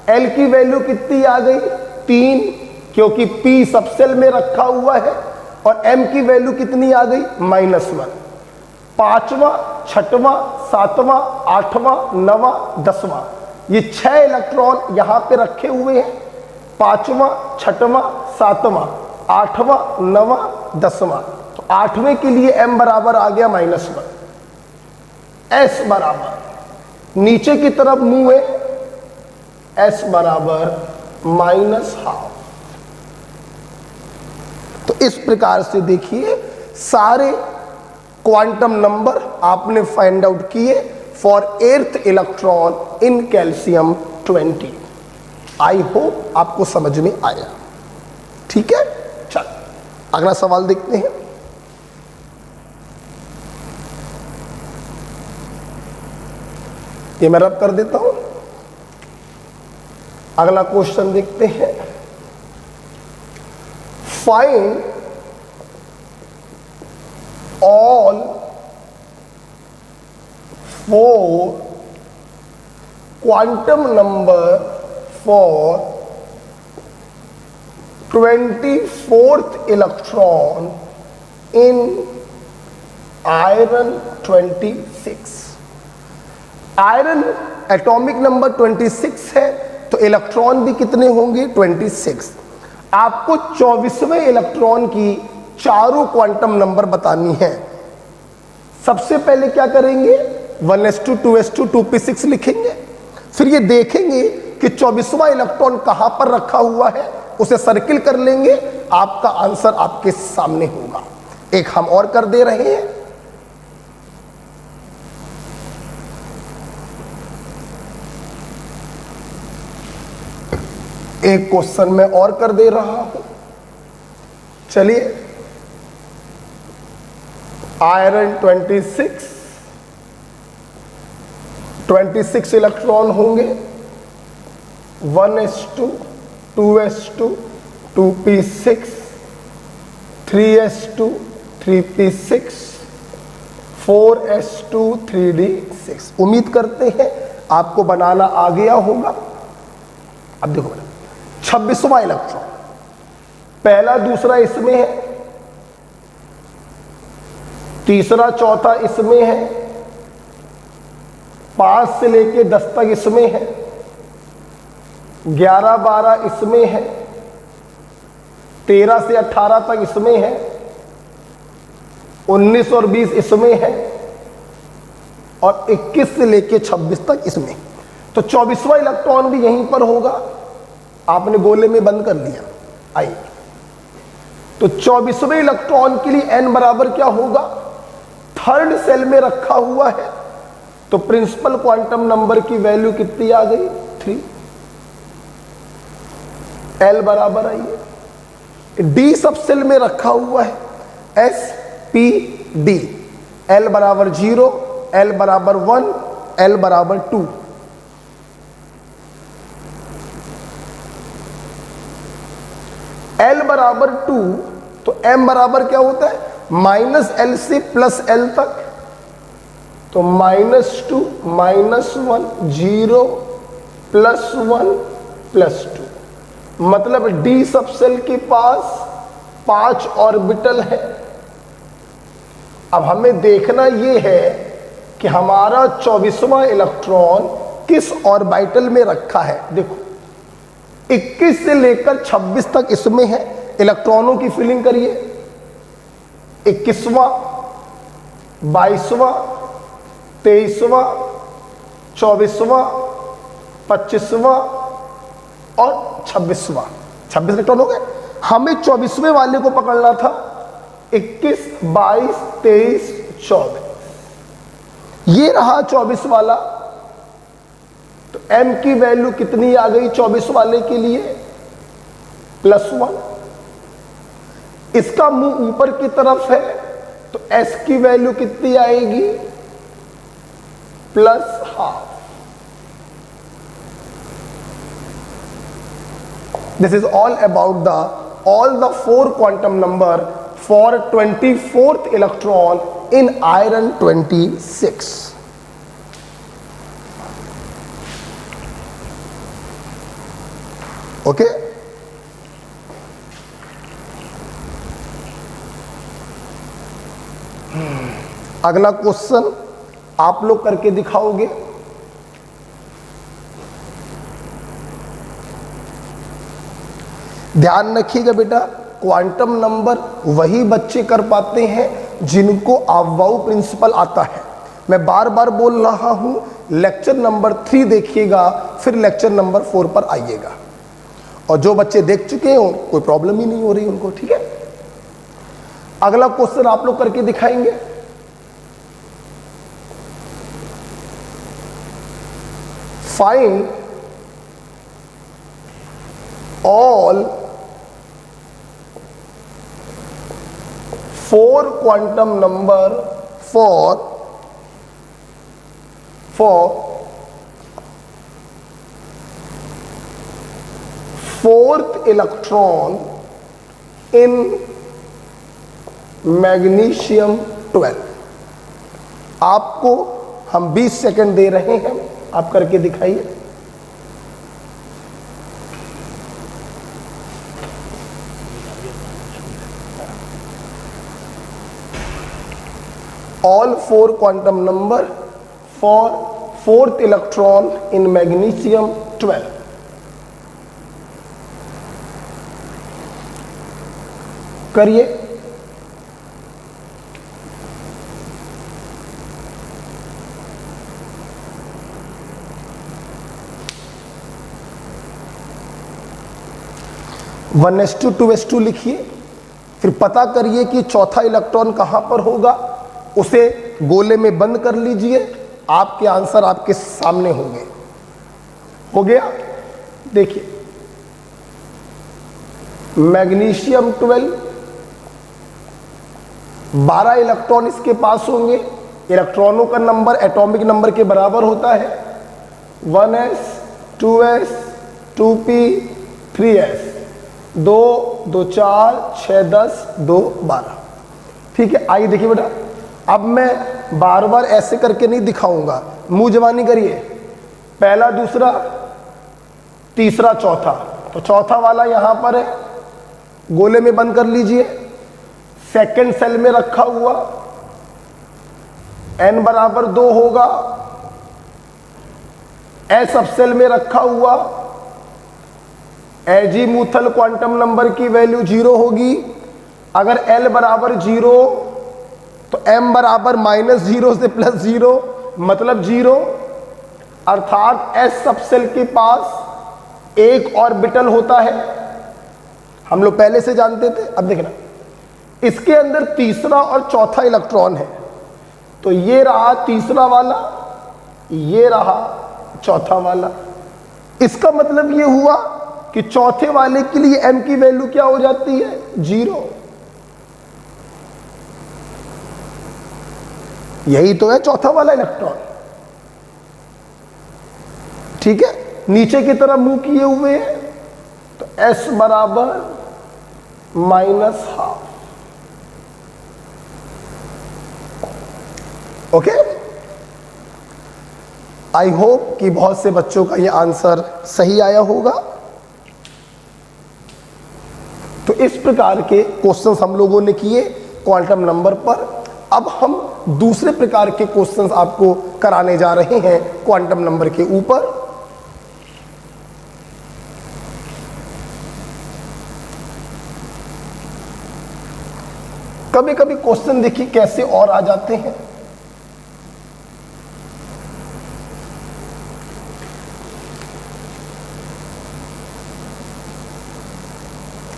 L की वैल्यू कितनी आ गई 3, क्योंकि P सब सेल में रखा हुआ है, और M की वैल्यू कितनी आ गई -1। पांचवा, छठवां, सातवां, आठवां, नवां, 10वां, ये 6 इलेक्ट्रॉन यहां पे रखे हुए हैं। पांचवा, छठवां, सातवां, आठवां, नवां, 10वां, तो 8वें के लिए M बराबर आ गया -1। S बराबर नीचे की तरफ मूव है, S बराबर -12। तो इस प्रकार से देखिए सारे क्वांटम नंबर आपने फाइंड आउट किए for 8th electron in calcium 20। I hope आपको समझ में आया। ठीक है, चल अगला सवाल देखते हैं। ये मैं रब कर देता हूं। अगला क्वेश्चन देखते हैं। Find all 4 quantum number for 24th electron in iron 26। Iron atomic number 26 है, तो इलेक्ट्रॉन भी कितने होंगे 26। आपको 24वें इलेक्ट्रॉन की चारों क्वांटम नंबर बतानी है। सबसे पहले क्या करेंगे 1s2 2s2 2p6 लिखेंगे, फिर ये देखेंगे कि 24वां इलेक्ट्रॉन कहां पर रखा हुआ है, उसे सर्किल कर लेंगे, आपका आंसर आपके सामने होगा। एक हम और कर दे रहे हैं। एक क्वेश्चन मैं और कर दे रहा हूं। चलिए, आयरन 26 इलेक्ट्रॉन होंगे। 1s2 2s2 2p6 3s2 3p6 4s2 3d6। उम्मीद करते हैं आपको बनाना आ गया होगा। अब देखो बेटा, 26वां इलेक्ट्रॉन पहला दूसरा इसमें है, तीसरा चौथा इसमें है, 5 से लेके 10 तक इसमें है, 11 12 इसमें है, 13 से 18 तक इसमें है, 19 और 20 इसमें है, और 21 से लेके 26 तक इसमें। तो 24वां इलेक्ट्रॉन भी यहीं पर होगा। आपने गोले में बंद कर लिया। आइए, तो 24वें इलेक्ट्रॉन के लिए n बराबर क्या होगा, 3rd सेल में रखा हुआ है, तो प्रिंसिपल क्वांटम नंबर की वैल्यू कितनी आ गई 3। L बराबर आइए, D सब सेल में रखा हुआ है, S P D। L बराबर 0, L बराबर 1, L बराबर 2। L बराबर 2, तो M बराबर क्या होता है -L से +L तक, तो -2 -1 0 +1 +2। मतलब D सब सेल के पास 5 ऑर्बिटल है। अब हमें देखना यह है कि हमारा 24वां इलेक्ट्रॉन किस ऑर्बिटल में रखा है। देखो 21 से लेकर 26 तक इसमें है। इलेक्ट्रॉनों की फिलिंग करिए, 21वां 22वां 23वां 24वां 25वां और 26वां। 26 इलेक्ट्रॉन हो गए। हमें 24वें वाले को पकड़ना था, 21 22 23 24। ये रहा 24 वाला। तो m की वैल्यू कितनी आ गई 24 वाले के लिए +1। इसका मुंह ऊपर की तरफ है, तो s की वैल्यू कितनी आएगी +12। This is all about all the 4 quantum number for 24th electron in iron 26. 1 okay. अगला क्वेश्चन आप लोग करके दिखाओगे। ध्यान रखिएगा बेटा, क्वांटम नंबर वही बच्चे कर पाते हैं जिनको अबव प्रिंसिपल आता है। मैं बार बार बोल रहा हूं, लेक्चर नंबर 3 देखिएगा, फिर लेक्चर नंबर 4 पर आइएगा। और जो बच्चे देख चुके हो कोई प्रॉब्लम ही नहीं हो रही उनको, ठीक है। अगला क्वेश्चन आप लोग करके दिखाएंगे। Find all 4 quantum number for fourth electron in magnesium 12। आपको हम 20 सेकंड दे रहे हैं, आप करके दिखाइए। All 4 quantum number for 4th electron in magnesium 12। करिए। वन एस टू लिखिए, फिर पता करिए कि चौथा इलेक्ट्रॉन कहां पर होगा, उसे गोले में बंद कर लीजिए। आपके आंसर आपके सामने होंगे। हो गया? देखिए, मैग्नीशियम 12 12 इलेक्ट्रॉन इसके पास होंगे। इलेक्ट्रॉनों का नंबर एटॉमिक नंबर के बराबर होता है 1s 2s 2p 3s 2 2 4 6 10 2 12। ठीक है, आइए देखिए बेटा, अब मैं बार बार ऐसे करके नहीं दिखाऊंगा, मुंह जवानी करिए। पहला, दूसरा, तीसरा, चौथा। तो चौथा वाला यहां पर है, गोले में बंद कर लीजिए। सेकंड सेल में रखा हुआ n बराबर 2 होगा। एस सब सेल में रखा हुआ एजीमुथल क्वांटम नंबर की वैल्यू 0 होगी। अगर L बराबर 0 तो m बराबर -0 से +0 मतलब 0, अर्थात s सब सेल के पास एक ऑर्बिटल होता है। हम लोग पहले से जानते थे। अब देखना, इसके अंदर तीसरा और चौथा इलेक्ट्रॉन है, तो ये रहा तीसरा वाला, ये रहा चौथा वाला। इसका मतलब ये हुआ कि चौथे वाले के लिए m की वैल्यू क्या हो जाती है? 0। यही तो है चौथा वाला इलेक्ट्रॉन। ठीक है, नीचे की तरफ मुंह किए हुए हैं, तो s बराबर -12। ओके, आई होप कि बहुत से बच्चों का ये आंसर सही आया होगा। तो इस प्रकार के क्वेश्चंस हम लोगों ने किए क्वांटम नंबर पर। अब हम दूसरे प्रकार के क्वेश्चंस आपको कराने जा रहे हैं क्वांटम नंबर के ऊपर। कभी कभी क्वेश्चन देखिए कैसे और आ जाते हैं।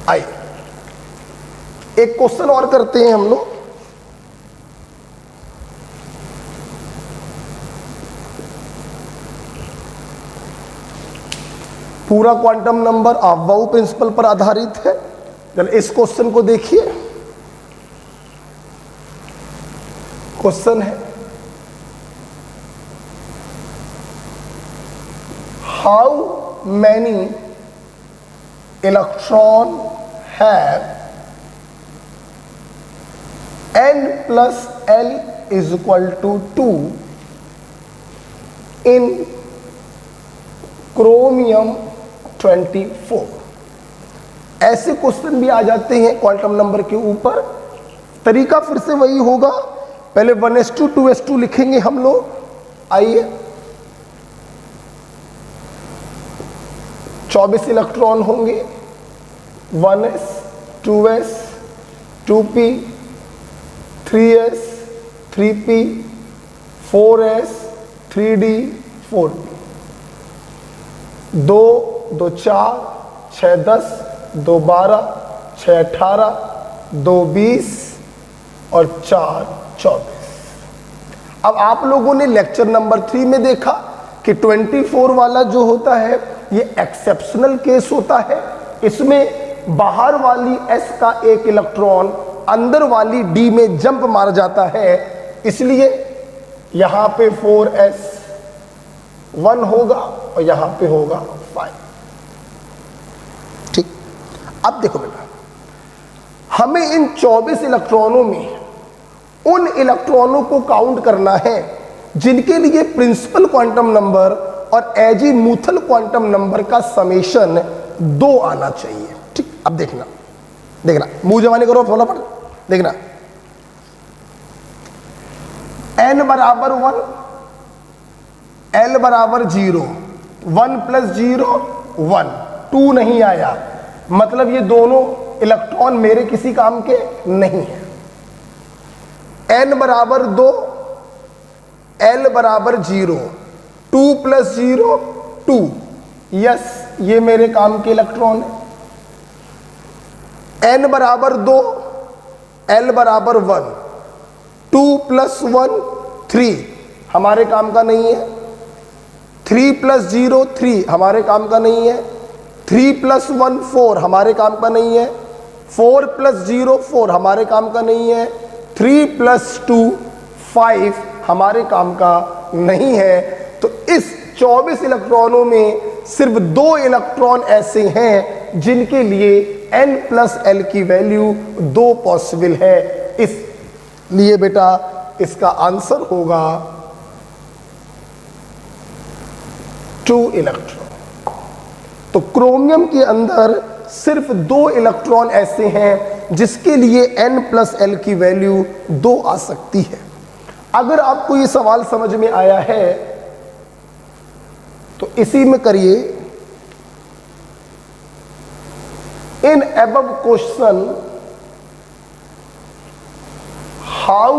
आइए एक क्वेश्चन और करते हैं हम लोग। पूरा क्वांटम नंबर अबव प्रिंसिपल पर आधारित है। चलिए इस क्वेश्चन को देखिए। क्वेश्चन है, how many electron have n plus l is equal to 2 in chromium 24। ऐसे क्वेश्चन भी आ जाते हैं क्वांटम नंबर के ऊपर। तरीका फिर से वही होगा, पहले 1s2 2s2 लिखेंगे हम लोग। आइए, 24 इलेक्ट्रॉन होंगे, 1s 2s 2p 3s 3p 4s 3d 4p, 2 2 4 6 10 2 12 6 18 2 20 और 4 24। अब आप लोगों ने लेक्चर नंबर 3 में देखा कि 24 वाला जो होता है ये एक्सेप्शनल केस होता है। इसमें बाहर वाली s का एक इलेक्ट्रॉन अंदर वाली d में जंप मार जाता है, इसलिए यहां पे 4s 1 होगा और यहां पे होगा 5। ठीक, अब देखो बेटा, हमें इन 24 इलेक्ट्रॉनों में उन इलेक्ट्रॉनों को काउंट करना है जिनके लिए प्रिंसिपल क्वांटम नंबर और एजीमुथल क्वांटम नंबर का समेशन 2 आना चाहिए। ठीक, अब देखना मुंह जवानी करो थोड़ा पर, देखना n बराबर 1, l बराबर 0, 1 + 0 1, 2 नहीं आया, मतलब ये दोनों इलेक्ट्रॉन मेरे किसी काम के नहीं है। n बराबर 2, l बराबर 0, 2 + 0 2, यस ये मेरे काम के इलेक्ट्रॉन है। n बराबर 2, l बराबर 1, 2 + 1 3 हमारे काम का नहीं है। 3 + 0 3 हमारे काम का नहीं है। 3 + 1 4 हमारे काम का नहीं है। 4 + 0 4 हमारे काम का नहीं है। 3 + 2 5 हमारे काम का नहीं है। तो इस 24 इलेक्ट्रॉनों में सिर्फ 2 इलेक्ट्रॉन ऐसे हैं जिनके लिए n + l की वैल्यू 2 पॉसिबल है। इसलिए बेटा इसका आंसर होगा 2 इलेक्ट्रॉन। तो क्रोमियम के अंदर सिर्फ 2 इलेक्ट्रॉन ऐसे हैं जिसके लिए n + l की वैल्यू 2 आ सकती है। अगर आपको ये सवाल समझ में आया है तो इसी में करिए, इन above question how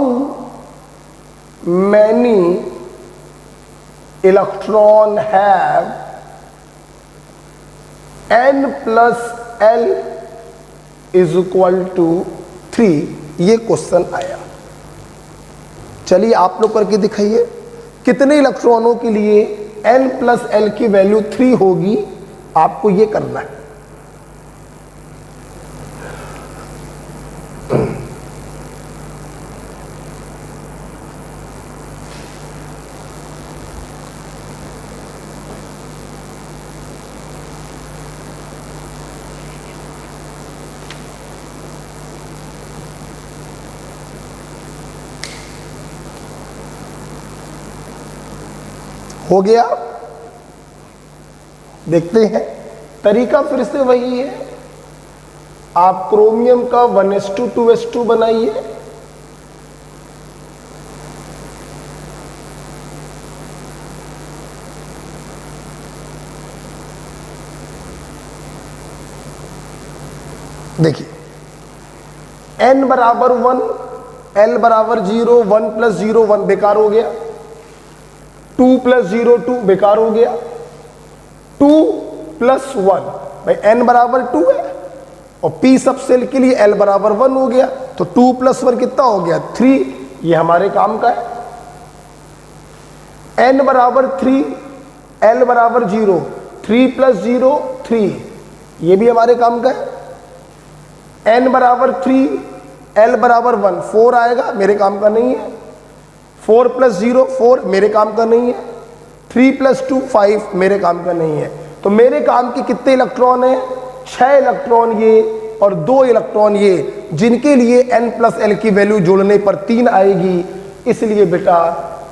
many electron have n + l = 3, ये क्वेश्चन आया। चलिए आप लोग करके दिखाइए, कितने इलेक्ट्रॉनों के लिए n + l की वैल्यू 3 होगी, आपको ये करना है। हो गया, देखते हैं। तरीका फिर से वही है, आप क्रोमियम का 1s2 2s2 बनाइए। देखिए n बराबर 1, l बराबर 0, 1 + 0 1 बेकार हो गया। 2 + 0 2 बेकार हो गया। 2 + 1 भाई n बराबर 2 है और p सब सेल के लिए l बराबर 1 हो गया, तो 2 + 1 कितना हो गया 3, ये हमारे काम का है। n बराबर 3, l बराबर 0, 3 + 0 3, ये भी हमारे काम का है। n बराबर 3, l बराबर 1 4 आएगा, मेरे काम का नहीं है। 4 + 0 4 मेरे काम का नहीं है। 3 + 2 5 मेरे काम का नहीं है। तो मेरे काम के कितने इलेक्ट्रॉन हैं? 6 इलेक्ट्रॉन ये और 2 इलेक्ट्रॉन ये, जिनके लिए n + l की वैल्यू जोड़ने पर 3 आएगी। इसलिए बेटा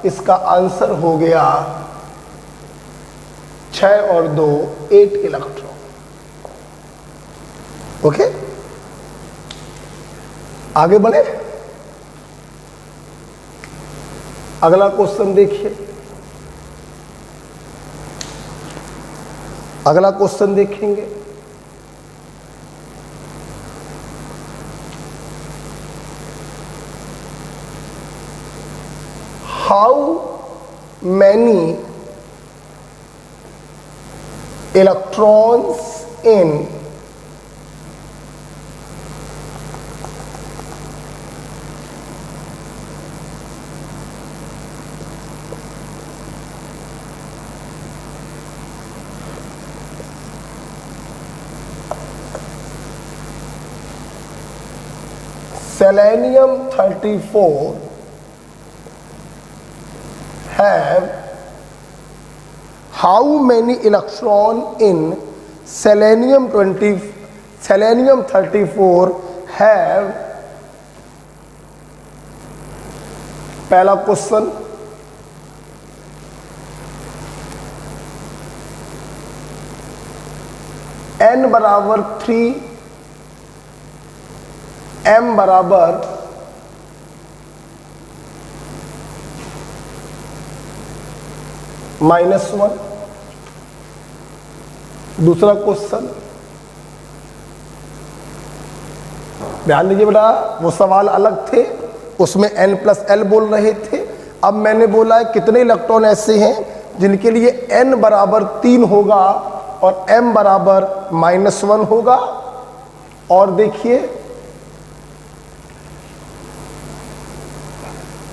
इसका आंसर हो गया 6 और 2 8 इलेक्ट्रॉन। ओके, आगे बढ़े। अगला क्वेश्चन देखिए, अगला क्वेश्चन देखेंगे। How many electrons in selenium 34 have how many electron in selenium 34 have। पहला क्वेश्चन, n बराबर 3, m बराबर -1। दूसरा क्वेश्चन, ध्यान दीजिए बेटा, वो सवाल अलग थे, उसमें n+l बोल रहे थे। अब मैंने बोला है कितने इलेक्ट्रॉन ऐसे हैं जिनके लिए n बराबर 3 होगा और m बराबर -1 होगा। और देखिए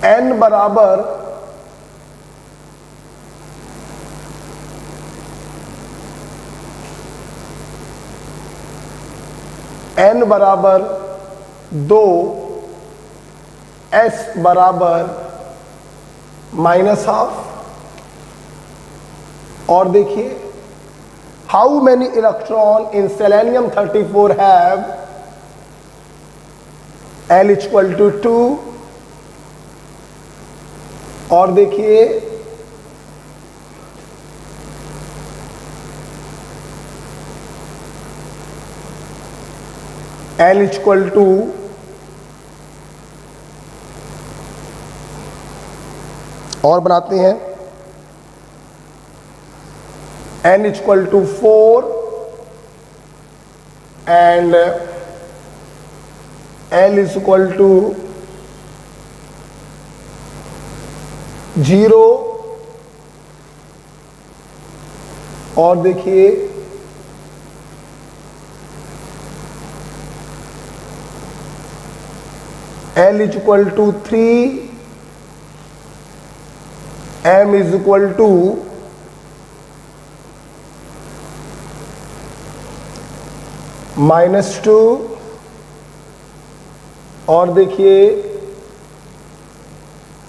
n बराबर n बराबर 2, s बराबर -12। और देखिए how many electron in selenium 34 have l = 2। और देखिए l = और बनाते हैं n = 4 एंड l = 0। और देखिए l = 3, m = -2। और देखिए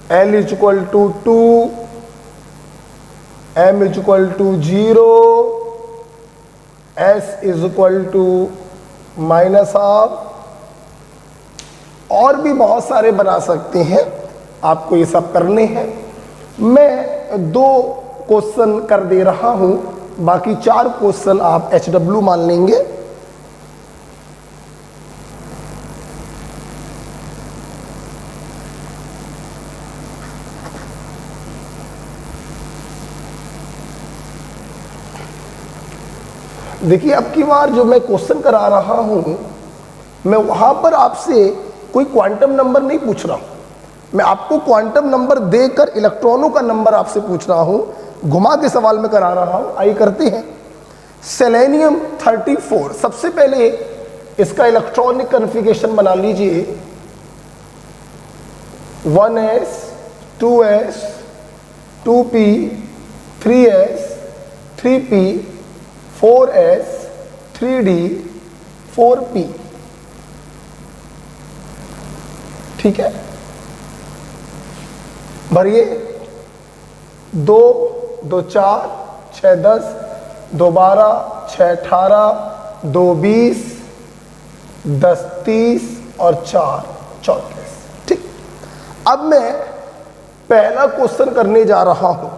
l = 2, m = 0, s = -12। और भी बहुत सारे बना सकते हैं, आपको ये सब करने हैं। मैं 2 क्वेश्चन कर दे रहा हूं, बाकी 4 क्वेश्चन आप HW मान लेंगे। देखिए अब की बार जो मैं क्वेश्चन करा रहा हूं, मैं वहां पर आपसे कोई क्वांटम नंबर नहीं पूछ रहा हूं। मैं आपको क्वांटम नंबर देकर इलेक्ट्रॉनों का नंबर आपसे पूछ रहा हूं, घुमा के सवाल में करा रहा हूं। आइए करते हैं। सेलेनियम 34, सबसे पहले इसका इलेक्ट्रॉनिक कन्फिगरेशन बना लीजिए। 1s 2s 2p 3s 3p 4s 3d 4p। ठीक है, भरिए। 2 2 4 6 10 2 12 6 18 2 20 10 30 और 4 34। ठीक, अब मैं पहला क्वेश्चन करने जा रहा हूं।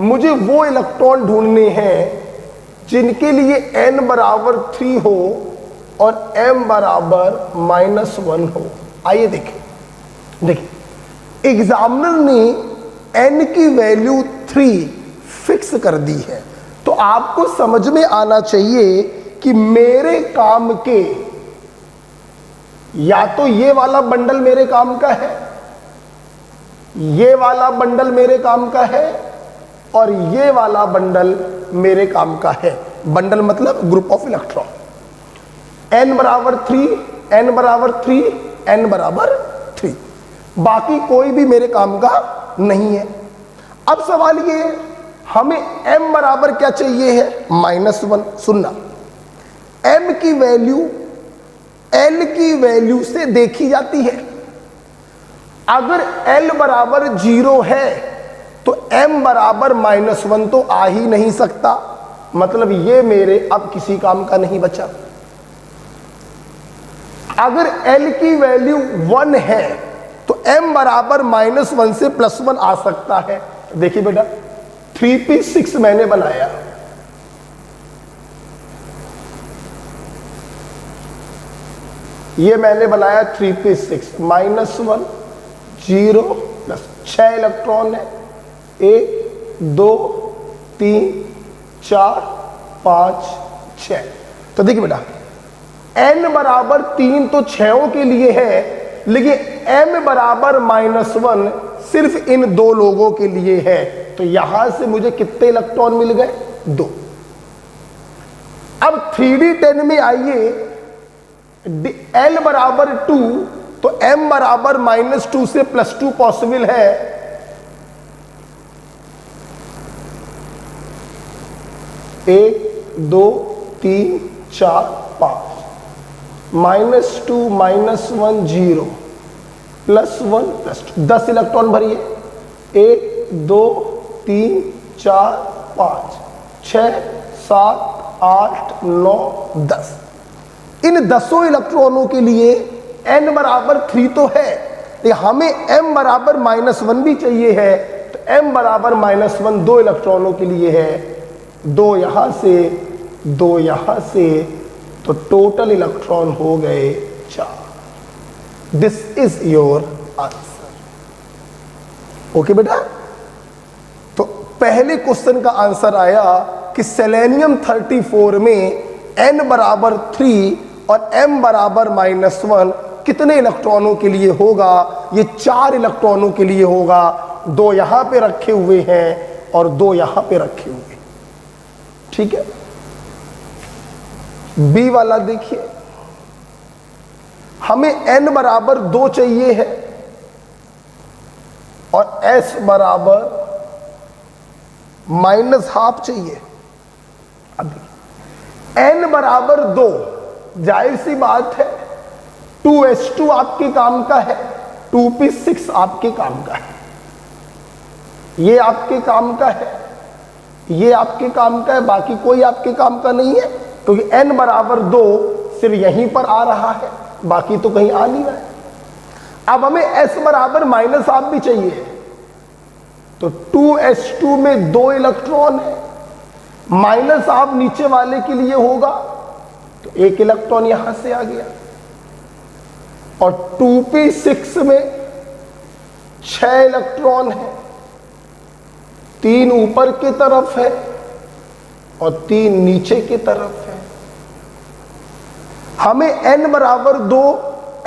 मुझे वो इलेक्ट्रॉन ढूंढने हैं जिनके लिए n बराबर 3 हो और m बराबर -1 हो। आइए देखिए एग्जामिनर ने n की वैल्यू 3 फिक्स कर दी है, तो आपको समझ में आना चाहिए कि मेरे काम के या तो ये वाला बंडल मेरे काम का है, ये वाला बंडल मेरे काम का है, और ये वाला बंडल मेरे काम का है। बंडल मतलब ग्रुप ऑफ इलेक्ट्रॉन। n बराबर 3, n बराबर 3, n बराबर 3, बाकी कोई भी मेरे काम का नहीं है। अब सवाल ये है, हमें m बराबर क्या चाहिए है? -1। सुनना, m की वैल्यू l की वैल्यू से देखी जाती है। अगर l बराबर 0 है तो m बराबर -1 तो आ ही नहीं सकता, मतलब ये मेरे अब किसी काम का नहीं बचा। अगर l की वैल्यू 1 है तो m बराबर -1 से +1 आ सकता है। देखिए बेटा 3p6 मैंने बनाया, ये मैंने बनाया 3p6 -1 0 प्लस 6 इलेक्ट्रॉन है, 1 2 3 4 5 6। तो देखिए बेटा n बराबर 3 तो 6 के लिए है, लेकिन m बराबर -1 सिर्फ इन दो लोगों के लिए है। तो यहां से मुझे कितने इलेक्ट्रॉन मिल गए? 2। अब 3d10 में आइए, l बराबर 2 तो m बराबर -2 से +2 पॉसिबल है। एक 2 3 4 5 -2 -1 0 +1 +2 10 इलेक्ट्रॉन भरिए। 1 2 3 4 5 6 7 8 9 10। इन 10 इलेक्ट्रॉनों के लिए n बराबर 3 तो है, लेकिन हमें m बराबर -1 भी चाहिए है। तो m बराबर -1 2 इलेक्ट्रॉनों के लिए है, 2 यहां से 2 यहां से, तो टोटल इलेक्ट्रॉन हो गए 4। This is your answer. Okay बेटा, तो पहले क्वेश्चन का आंसर आया कि सेलेनियम 34 में n बराबर 3 और m बराबर -1 कितने इलेक्ट्रॉनों के लिए होगा? ये 4 इलेक्ट्रॉनों के लिए होगा। 2 यहां पे रखे हुए हैं और 2 यहां पे रखे हुए हैं। ठीक है, बी वाला देखिए, हमें n बराबर 2 चाहिए है और s बराबर -½ चाहिए। अब n बराबर 2, जाहिर सी बात है 2s2 आपके काम का है, 2p6 आपके काम का है, ये आपके काम का है, ये आपके काम का है, बाकी कोई आपके काम का नहीं है, क्योंकि n बराबर 2 सिर्फ यहीं पर आ रहा है, बाकी तो कहीं आ नहीं रहा है। अब हमें s बराबर -½ भी चाहिए, तो 2s2 में 2 इलेक्ट्रॉन है, -½ नीचे वाले के लिए होगा, तो 1 इलेक्ट्रॉन यहां से आ गया। और 2p6 में 6 इलेक्ट्रॉन है, 3 ऊपर की तरफ है और 3 नीचे की तरफ है। हमें n बराबर 2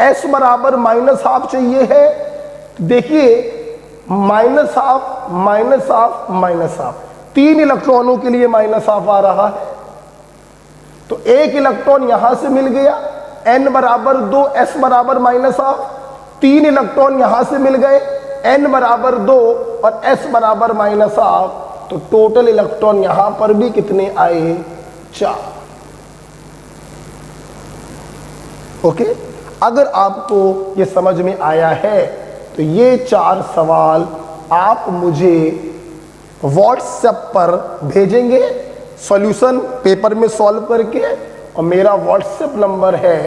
s बराबर -½ चाहिए है। देखिए -½ 3 इलेक्ट्रॉनों के लिए -½ आ रहा है, तो 1 इलेक्ट्रॉन यहां से मिल गया, n बराबर 2 s बराबर -½ 3 इलेक्ट्रॉन यहां से मिल गए, n बराबर 2 और s बराबर -½ तो टोटल इलेक्ट्रॉन यहां पर भी कितने आए? 4। ओके, अगर आपको ये समझ में आया है तो ये 4 सवाल आप मुझे व्हाट्सएप पर भेजेंगे सॉल्यूशन पेपर में सॉल्व करके, और मेरा व्हाट्सएप नंबर है।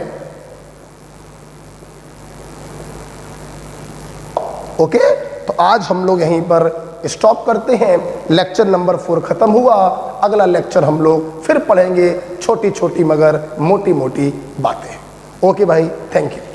ओके, तो आज हम लोग यहीं पर स्टॉप करते हैं। लेक्चर नंबर 4 खत्म हुआ। अगला लेक्चर हम लोग फिर पढ़ेंगे छोटी छोटी मगर मोटी मोटी बातें। ओके भाई, थैंक यू।